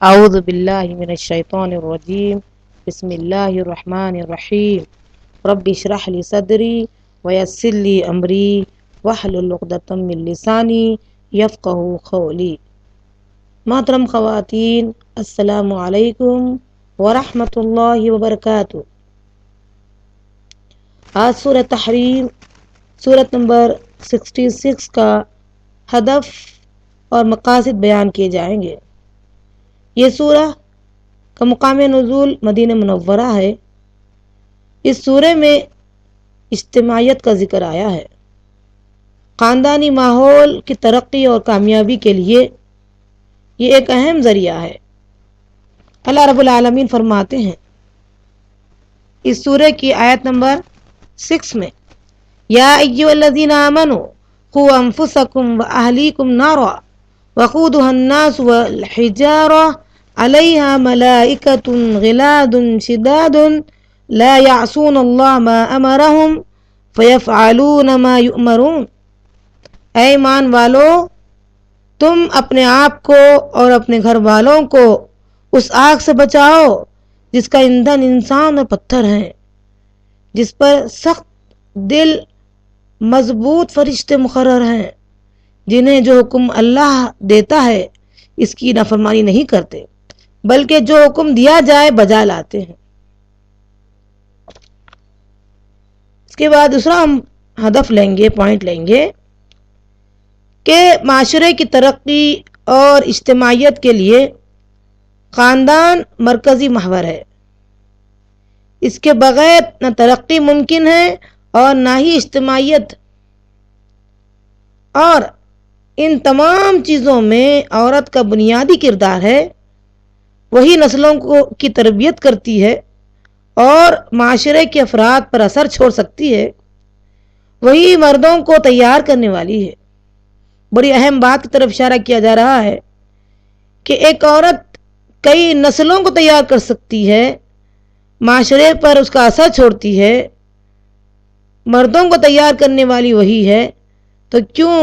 اعوذ باللہ من الشیطان الرجیم بسم اللہ الرحمن الرحیم رب اشرح لی صدری ویسر لی امری واحلل عقدۃ من لسانی یفقہوا قولی۔ محترم خواتین، السلام علیکم ورحمۃ اللہ وبرکاتہ۔ آج سورہ تحریم سورت نمبر 66 کا ہدف اور مقاصد بیان کیے جائیں گے۔ یہ سورہ کا مقام نزول مدینہ منورہ ہے۔ اس سورہ میں اجتماعیت کا ذکر آیا ہے۔ خاندانی ماحول کی ترقی اور کامیابی کے لیے یہ ایک اہم ذریعہ ہے۔ اللہ رب العالمین فرماتے ہیں اس سورہ کی آیت نمبر 6 میں، یا ایھا الذین آمنوا قوا انفسکم واہلیکم نارا وقودها الناس والحجارہ علیہا ملائکۃ غلاظ شداد لا یعصون اللہ ما امرہم فیفعلون ما یؤمرون۔ اے ایمان والو، تم اپنے آپ کو اور اپنے گھر والوں کو اس آگ سے بچاؤ جس کا ایندھن انسان اور پتھر ہیں، جس پر سخت دل مضبوط فرشتے مقرر ہیں، جنہیں جو حکم اللہ دیتا ہے اس کی نافرمانی نہیں کرتے بلکہ جو حکم دیا جائے بجا لاتے ہیں۔ اس کے بعد دوسرا ہم ہدف لیں گے، پوائنٹ لیں گے کہ معاشرے کی ترقی اور اجتماعیت کے لیے خاندان مرکزی محور ہے۔ اس کے بغیر نہ ترقی ممکن ہے اور نہ ہی اجتماعیت، اور ان تمام چیزوں میں عورت کا بنیادی کردار ہے۔ وہی نسلوں کی تربیت کرتی ہے اور معاشرے کے افراد پر اثر چھوڑ سکتی ہے۔ وہی مردوں کو تیار کرنے والی ہے۔ بڑی اہم بات کی طرف اشارہ کیا جا رہا ہے کہ ایک عورت کئی نسلوں کو تیار کر سکتی ہے، معاشرے پر اس کا اثر چھوڑتی ہے۔ مردوں کو تیار کرنے والی وہی ہے، تو کیوں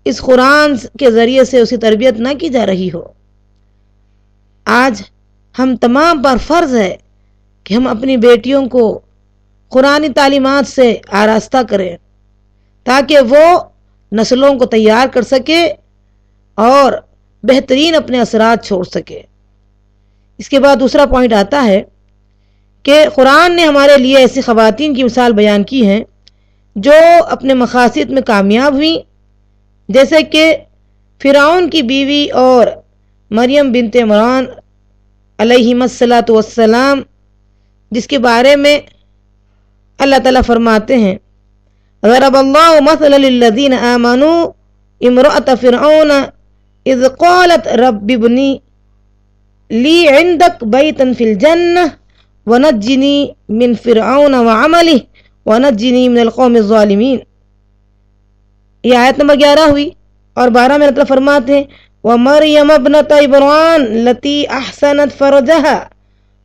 اس قرآن کے ذریعے سے اسی تربیت نہ کی جا رہی ہو؟ آج ہم تمام پر فرض ہے کہ ہم اپنی بیٹیوں کو قرآنی تعلیمات سے آراستہ کریں تاکہ وہ نسلوں کو تیار کر سکے اور بہترین اپنے اثرات چھوڑ سکے۔ اس کے بعد دوسرا پوائنٹ آتا ہے کہ قرآن نے ہمارے لیے ایسی خواتین کی مثال بیان کی ہیں جو اپنے مقاصد میں کامیاب ہوئیں، جیسے کہ فرعون کی بیوی اور مریم بنت عمران علیہم الصلاۃ والسلام، جس کے بارے میں اللہ تعالیٰ فرماتے ہیں، ضرب اللہ مثلا للذین آمنوا امرأة فرعون اذ قالت رب ابنی لی عندک بیتا فی الجنہ ونجنی من فرعون وعملہ ونجنی من القوم الظالمین۔ یہ آیت نمبر 11 ہوئی، اور 12 میں اللہ فرماتے ہیں، وَمَرْيَمَ ابْنَتَ عِمْرَانَ الَّتِي أَحْسَنَتْ فَرْجَهَا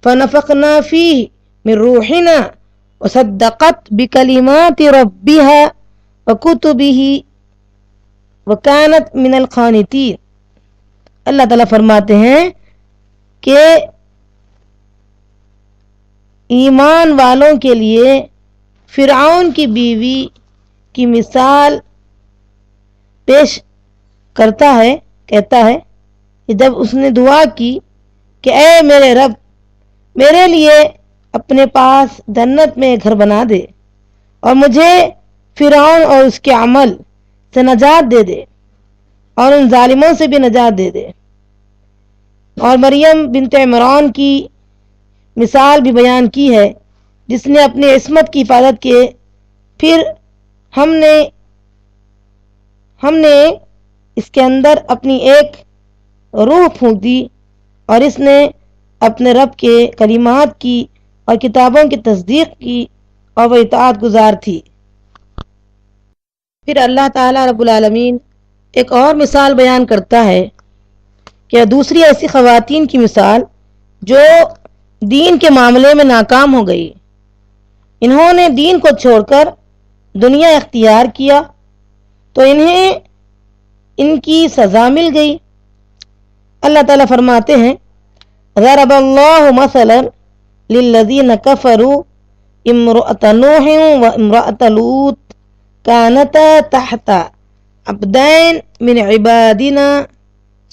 فَنَفَخْنَا فِيهِ مِنْ رُوحِنَا وَصَدَّقَتْ بِكَلِمَاتِ رَبِّهَا وَكُتُبِهِ وَكَانَتْ مِنَ الْقَانِتِينَ۔ اللہ تعالیٰ فرماتے ہیں کہ ایمان والوں کے لیے فرعون کی بیوی کی مثال پیش کرتا ہے، کہتا ہے کہ جب اس نے دعا کی کہ اے میرے رب، میرے لیے اپنے پاس جنت میں گھر بنا دے اور مجھے فرعون اور اس کے عمل سے نجات دے دے اور ان ظالموں سے بھی نجات دے دے، اور مریم بنت عمران کی مثال بھی بیان کی ہے جس نے اپنی عصمت کی حفاظت کی۔ پھر ہم نے اس کے اندر اپنی ایک روح پھونک دی اور اس نے اپنے رب کے کلمات کی اور کتابوں کی تصدیق کی اور وہ اطاعت گزار تھی۔ پھر اللہ تعالیٰ رب العالمین ایک اور مثال بیان کرتا ہے کہ دوسری ایسی خواتین کی مثال جو دین کے معاملے میں ناکام ہو گئی۔ انہوں نے دین کو چھوڑ کر دنیا اختیار کیا تو انہیں ان کی سزا مل گئی۔ اللہ تعالیٰ فرماتے ہیں ضرب اللہ مثلا للذین کفروا امرأۃ نوح و امرأۃ لوط کانتا تحت عبدین من عبادنا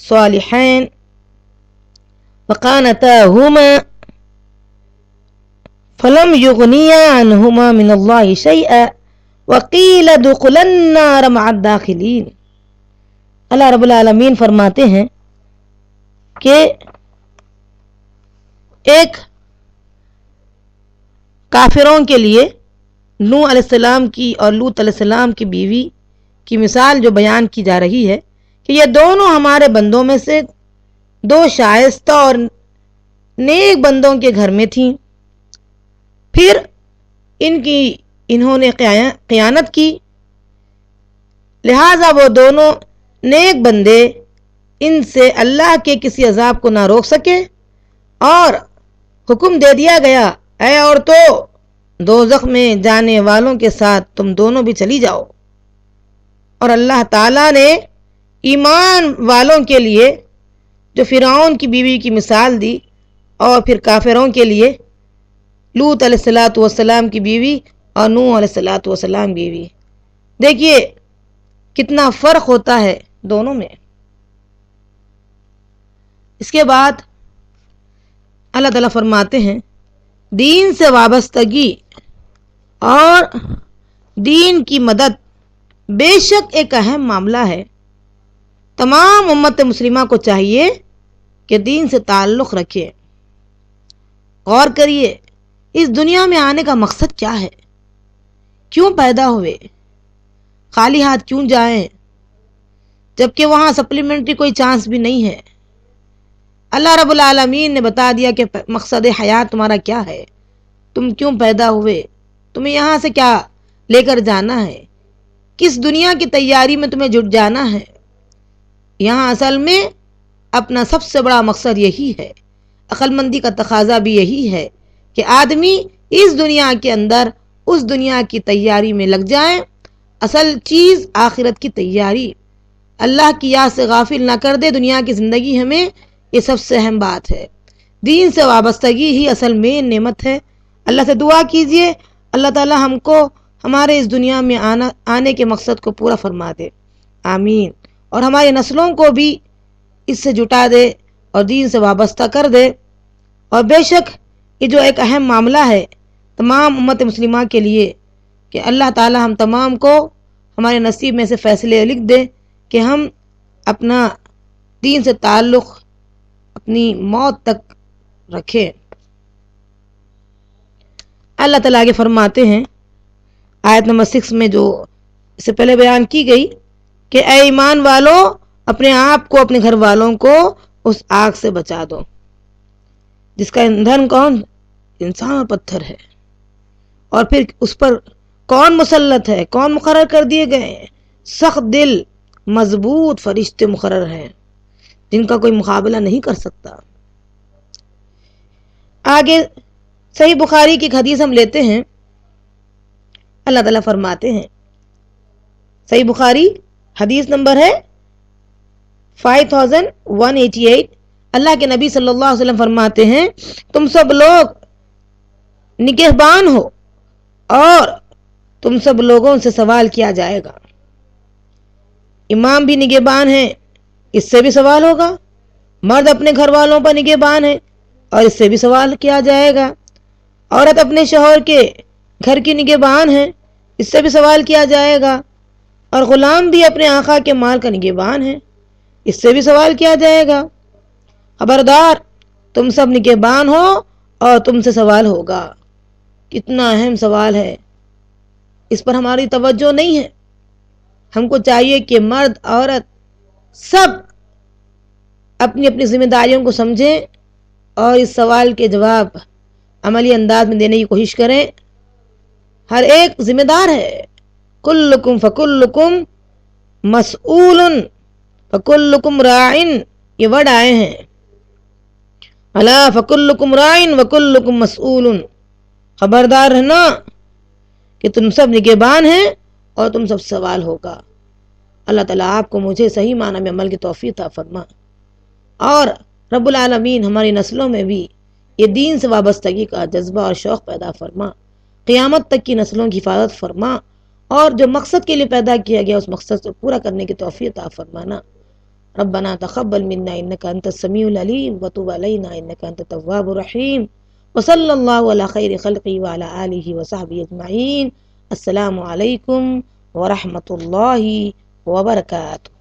صالحین فخانتاہما فلم یغنیا عنہما من اللہ شیئا وقیل ادخلا النار مع الداخلین۔ اللہ رب العالمین فرماتے ہیں کہ ایک کافروں کے لیے نوح علیہ السلام کی اور لوط علیہ السلام کی بیوی کی مثال جو بیان کی جا رہی ہے کہ یہ دونوں ہمارے بندوں میں سے دو شائستہ اور نیک بندوں کے گھر میں تھیں، پھر انہوں نے خیانت کی، لہٰذا وہ دونوں نیک بندے ان سے اللہ کے کسی عذاب کو نہ روک سکے اور حکم دے دیا گیا اے عورتوں دوزخ میں جانے والوں کے ساتھ تم دونوں بھی چلی جاؤ۔ اور اللہ تعالیٰ نے ایمان والوں کے لیے جو فرعون کی بیوی کی مثال دی اور پھر کافروں کے لیے لوط علیہ السلام کی بیوی اور نوح علیہ السلام کی بیوی۔ دیکھیے کتنا فرق ہوتا ہے دونوں میں۔ اس کے بعد اللہ تعالیٰ فرماتے ہیں دین سے وابستگی اور دین کی مدد بے شک ایک اہم معاملہ ہے۔ تمام امت مسلمہ کو چاہیے کہ دین سے تعلق رکھے۔ غور کریے اس دنیا میں آنے کا مقصد کیا ہے، کیوں پیدا ہوئے، خالی ہاتھ کیوں جائیں جبکہ وہاں سپلیمنٹری کوئی چانس بھی نہیں ہے۔ اللہ رب العالمین نے بتا دیا کہ مقصد حیات تمہارا کیا ہے، تم کیوں پیدا ہوئے، تمہیں یہاں سے کیا لے کر جانا ہے، کس دنیا کی تیاری میں تمہیں جٹ جانا ہے۔ یہاں اصل میں اپنا سب سے بڑا مقصد یہی ہے، عقل مندی کا تقاضا بھی یہی ہے کہ آدمی اس دنیا کے اندر اس دنیا کی تیاری میں لگ جائیں۔ اصل چیز آخرت کی تیاری، اللہ کی یاد سے غافل نہ کر دے دنیا کی زندگی ہمیں، یہ سب سے اہم بات ہے۔ دین سے وابستگی ہی اصل میں نعمت ہے۔ اللہ سے دعا کیجئے اللہ تعالی ہم کو ہمارے اس دنیا میں آنے کے مقصد کو پورا فرما دے، آمین، اور ہماری نسلوں کو بھی اس سے جٹا دے اور دین سے وابستہ کر دے۔ اور بے شک یہ جو ایک اہم معاملہ ہے تمام امت مسلمہ کے لیے کہ اللہ تعالی ہم تمام کو ہمارے نصیب میں سے فیصلے لکھ دے کہ ہم اپنا دین سے تعلق اپنی موت تک رکھیں۔ اللہ تعالیٰ آگے فرماتے ہیں آیت نمبر 6 میں جو اس سے پہلے بیان کی گئی کہ اے ایمان والو اپنے آپ کو اپنے گھر والوں کو اس آگ سے بچا دو جس کا ایندھن کون؟ انسان اور پتھر ہے، اور پھر اس پر کون مسلط ہے، کون مقرر کر دیے گئے ہیں؟ سخت دل مضبوط فرشتے مقرر ہیں جن کا کوئی مقابلہ نہیں کر سکتا۔ آگے صحیح بخاری کی ایک حدیث ہم لیتے ہیں، اللہ تعالیٰ فرماتے ہیں صحیح بخاری حدیث نمبر ہے 5188، اللہ کے نبی صلی اللہ علیہ وسلم فرماتے ہیں تم سب لوگ نگہبان ہو اور تم سب لوگوں سے سوال کیا جائے گا۔ امام بھی نگہبان ہیں، اس سے بھی سوال ہوگا، مرد اپنے گھر والوں پر نگہبان ہے اور اس سے بھی سوال کیا جائے گا، عورت اپنے شوہر کے گھر کی نگہبان ہے، اس سے بھی سوال کیا جائے گا، اور غلام بھی اپنے آقا کے مال کا نگہبان ہے، اس سے بھی سوال کیا جائے گا۔ خبردار تم سب نگہبان ہو اور تم سے سوال ہوگا۔ کتنا اہم سوال ہے، اس پر ہماری توجہ نہیں ہے۔ ہم کو چاہیے کہ مرد عورت سب اپنی اپنی ذمہ داریوں کو سمجھیں اور اس سوال کے جواب عملی انداز میں دینے کی کوشش کریں۔ ہر ایک ذمہ دار ہے۔ کلکم فکلکم مسئول فکلکم راعن، یہ ورڈ آئے ہیں، الا فکلکم راعن وکلکم مسئول، خبردار رہنا کہ تم سب نگہبان ہیں اور تم سب سوال ہوگا۔ اللہ تعالیٰ آپ کو مجھے صحیح معنی میں عمل کی توفیق عطا فرما، اور رب العالمین ہماری نسلوں میں بھی یہ دین سے وابستگی کا جذبہ اور شوق پیدا فرما، قیامت تک کی نسلوں کی حفاظت فرما، اور جو مقصد کے لیے پیدا کیا گیا اس مقصد کو پورا کرنے کی توفیق عطا فرمانا۔ ربنا تقبل منا انك انت السميع العليم وتب علينا انك انت التواب الرحيم وصلى الله على خير خلقه وعلى آله وصحبه اجمعين۔ السلام علیکم ورحمۃ اللہ وبرکاتہ۔